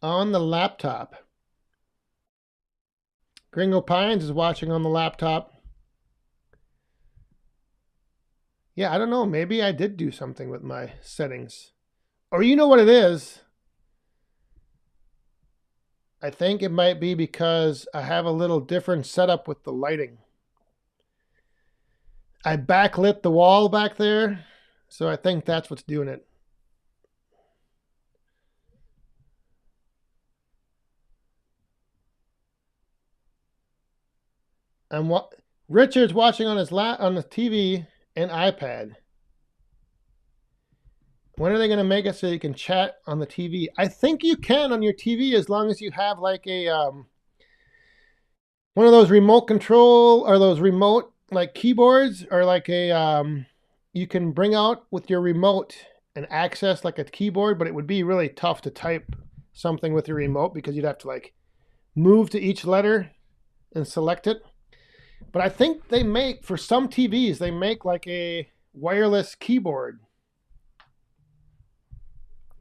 On the laptop. Gringo Pines is watching on the laptop. Yeah, I don't know. Maybe I did do something with my settings. Or you know what it is? I think it might be because I have a little different setup with the lighting. I backlit the wall back there, so I think that's what's doing it. And what Richard's watching on his on the TV and iPad. When are they going to make it so you can chat on the TV? I think you can on your TV as long as you have like a one of those remote control or those remote like keyboards or like a you can bring out with your remote and access like a keyboard, but it would be really tough to type something with your remote because you'd have to like move to each letter and select it. But I think they make, for some TVs, they make like a wireless keyboard.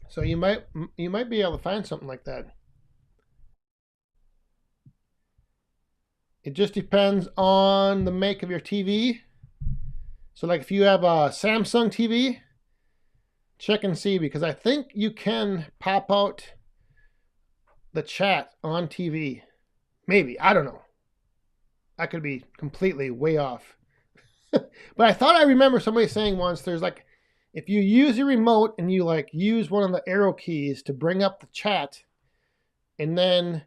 So you might be able to find something like that. It just depends on the make of your TV. So like if you have a Samsung TV, check and see, because I think you can pop out the chat on TV. Maybe, I don't know. I could be completely way off. But I thought I remember somebody saying once there's like, if you use your remote and you like use one of the arrow keys to bring up the chat, and then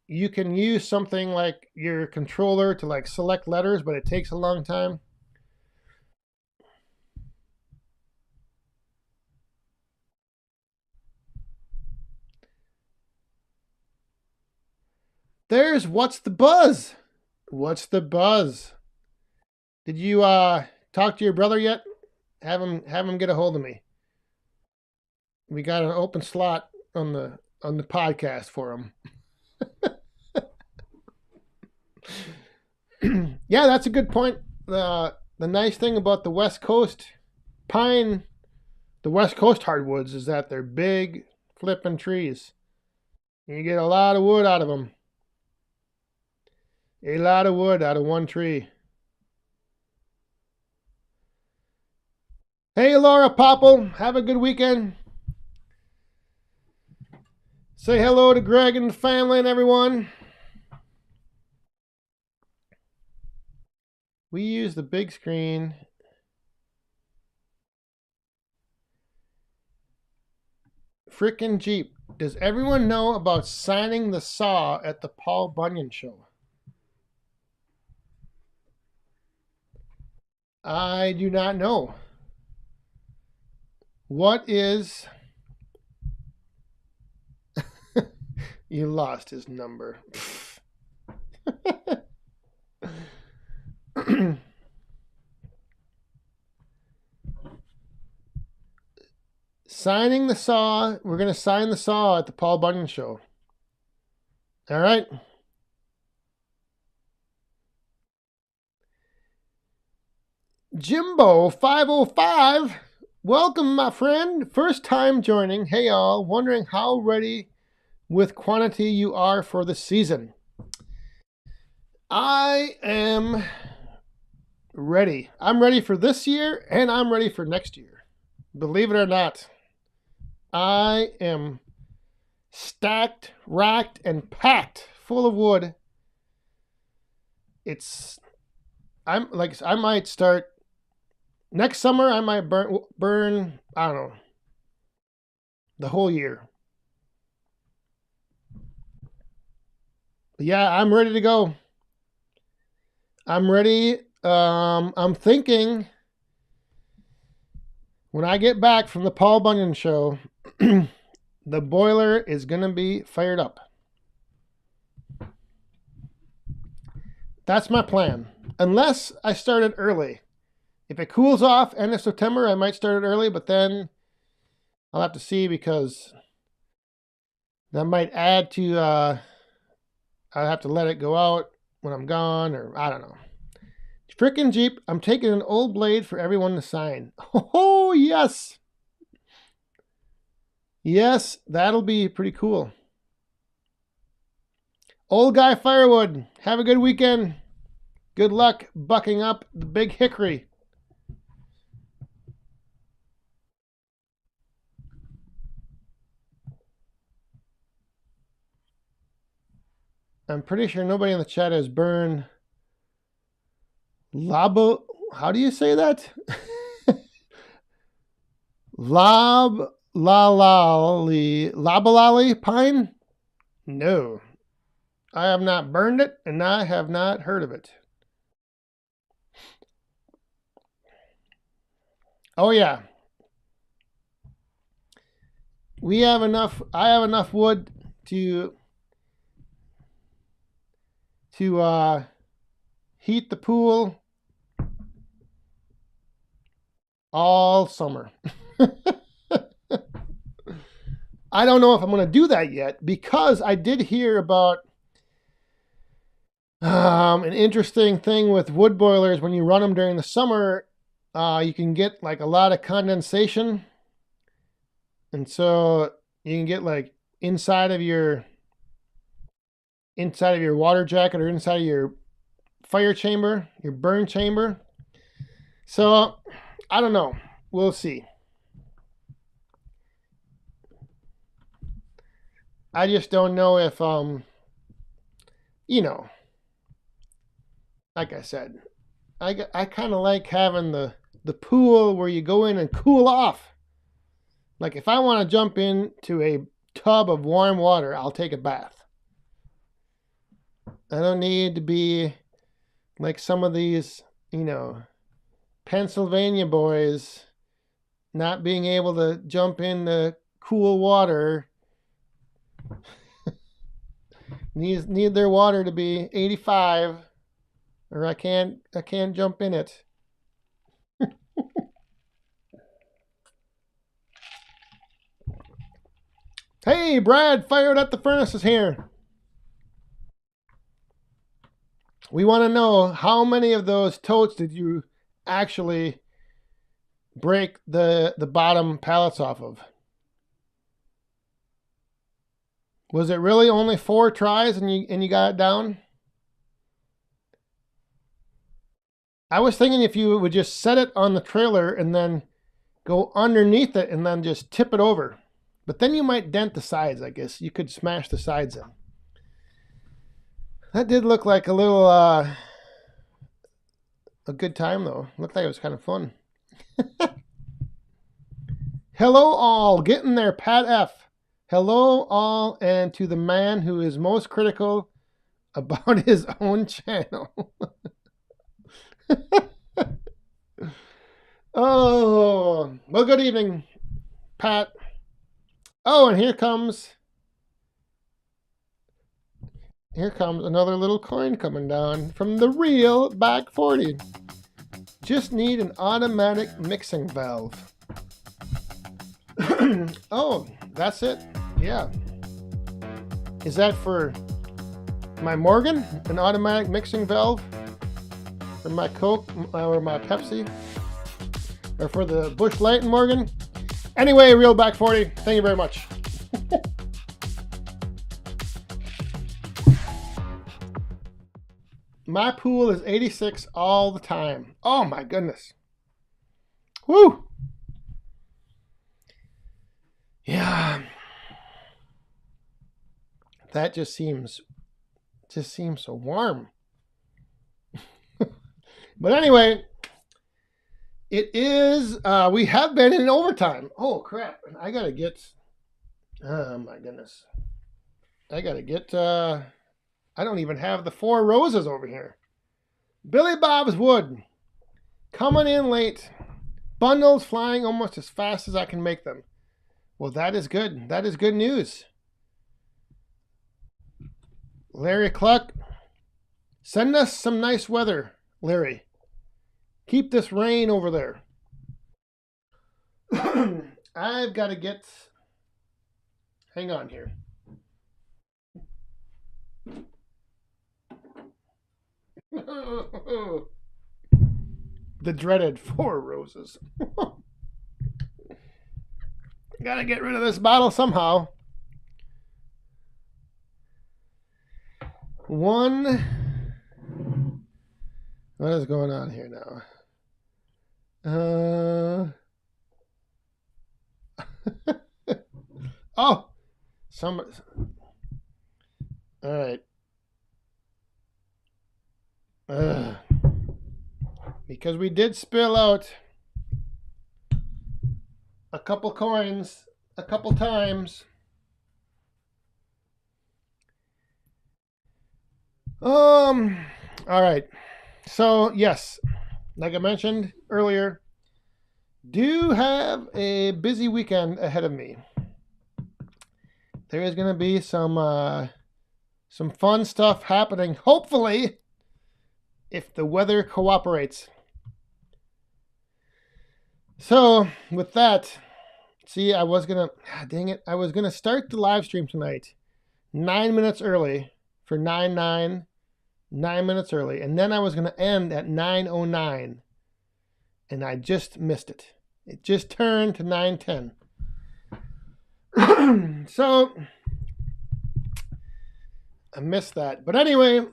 you can use something like your controller to like select letters, but it takes a long time. There's What's the Buzz? What's the buzz? Did you talk to your brother yet? Have him get a hold of me. We got an open slot on the podcast for him. Yeah, that's a good point. The nice thing about the West Coast pine, the West Coast hardwoods, is that they're big flipping trees. You get a lot of wood out of them. A lot of wood out of one tree. Hey, Laura Popple, have a good weekend. Say hello to Greg and the family and everyone. We use the big screen. Frickin' Jeep. Does everyone know about signing the saw at the Paul Bunyan show? I do not know. What is... You lost his number. Signing the saw. We're going to sign the saw at the Paul Bunyan show. All right. Jimbo 505. Welcome, my friend. First time joining. Hey, all. Wondering how ready with quantity you are for the season. I am ready. I'm ready for this year and I'm ready for next year. Believe it or not, I am stacked, racked, and packed full of wood. I might start next summer. I might burn, I don't know, the whole year. But yeah, I'm ready to go. I'm ready. I'm thinking when I get back from the Paul Bunyan show, the boiler is going to be fired up. That's my plan. Unless I start it early. If it cools off end of September, I might start it early, but then I'll have to see, because that might add to, I'll have to let it go out when I'm gone, or I don't know. Frickin' Jeep, I'm taking an old blade for everyone to sign. Oh, yes. Yes, that'll be pretty cool. Old guy Firewood, have a good weekend. Good luck bucking up the big hickory. I'm pretty sure nobody in the chat has burned Labo. How do you say that? Labalali pine? No. I have not burned it, and I have not heard of it. Oh, yeah. we have enough. I have enough wood to heat the pool all summer. I don't know if I'm going to do that yet because I did hear about an interesting thing with wood boilers. When you run them during the summer, you can get like a lot of condensation. And so you can get like inside of your water jacket or inside of your fire chamber, your burn chamber. So I don't know. We'll see. I just don't know if like I said, I kind of like having the pool where you go in and cool off. Like if I want to jump into a tub of warm water, I'll take a bath. I don't need to be like some of these, Pennsylvania boys not being able to jump into cool water. need their water to be 85 or I can't jump in it. Hey, Brad, Firewood at the Furnace is here. We want to know how many of those totes did you actually break the bottom pallets off of? Was it really only 4 tries and you got it down? I was thinking if you would just set it on the trailer and then go underneath it and then just tip it over. But then you might dent the sides, I guess. You could smash the sides in. That did look like a little, a good time though. Looked like it was kind of fun. Hello all, getting there, Pat F. Hello all, and to the man who is most critical about his own channel. Oh, well, good evening, Pat. Oh, and here comes another little coin coming down from the real back 40. Just need an automatic mixing valve. Oh, that's it. Yeah. Is that for my Morgan? An automatic mixing valve? For my Coke or my Pepsi? Or for the Busch Light and Morgan? Anyway, real back 40. Thank you very much. My pool is 86 all the time. Oh my goodness. Woo! Yeah. That just seems so warm. But anyway, it is, we have been in overtime. Oh crap. And I gotta get, oh my goodness. I gotta get, I don't even have the 4 roses over here. Billy Bob's Wood. Coming in late. Bundles flying almost as fast as I can make them. Well, that is good. That is good news. Larry Cluck. Send us some nice weather, Larry. Keep this rain over there. I've got to get... Hang on here. The dreaded 4 roses. Gotta get rid of this bottle somehow. What is going on here now? Oh, somebody. All right. Because we did spill out a couple coins a couple times. All right. So, yes, like I mentioned earlier, do have a busy weekend ahead of me. there is going to be some fun stuff happening, hopefully, if the weather cooperates. So, with that, see, I was going to, dang it, I was going to start the live stream tonight 9 minutes early for 9/9, 9 minutes early, and then I was going to end at 9:09, and I just missed it. It just turned to 9:10. So, I missed that. But anyway,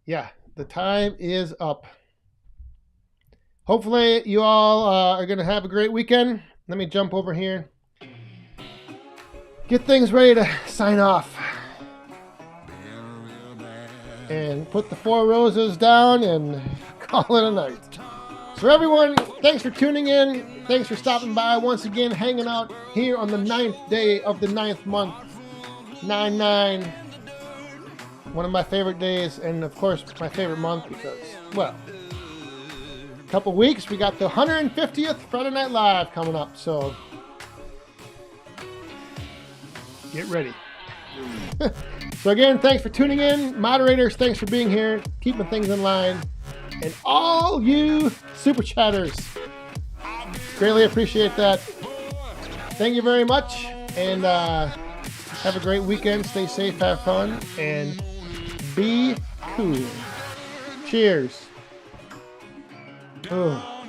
yeah, the time is up. Hopefully you all are going to have a great weekend. Let me jump over here. Get things ready to sign off. And put the 4 roses down and call it a night. So everyone, thanks for tuning in. Thanks for stopping by once again, hanging out here on the 9th day of the 9th month. 9/9. One of my favorite days, and of course my favorite month because, well, couple weeks, we got the 150th Friday Night Live coming up, so get ready. So again, thanks for tuning in. Moderators, thanks for being here, keeping things in line. And all you super chatters, greatly appreciate that. Thank you very much, and have a great weekend. Stay safe, have fun, and be cool. Cheers. Oh.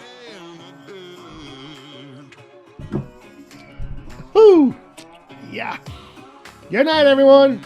Woo! Yeah. Good night, everyone.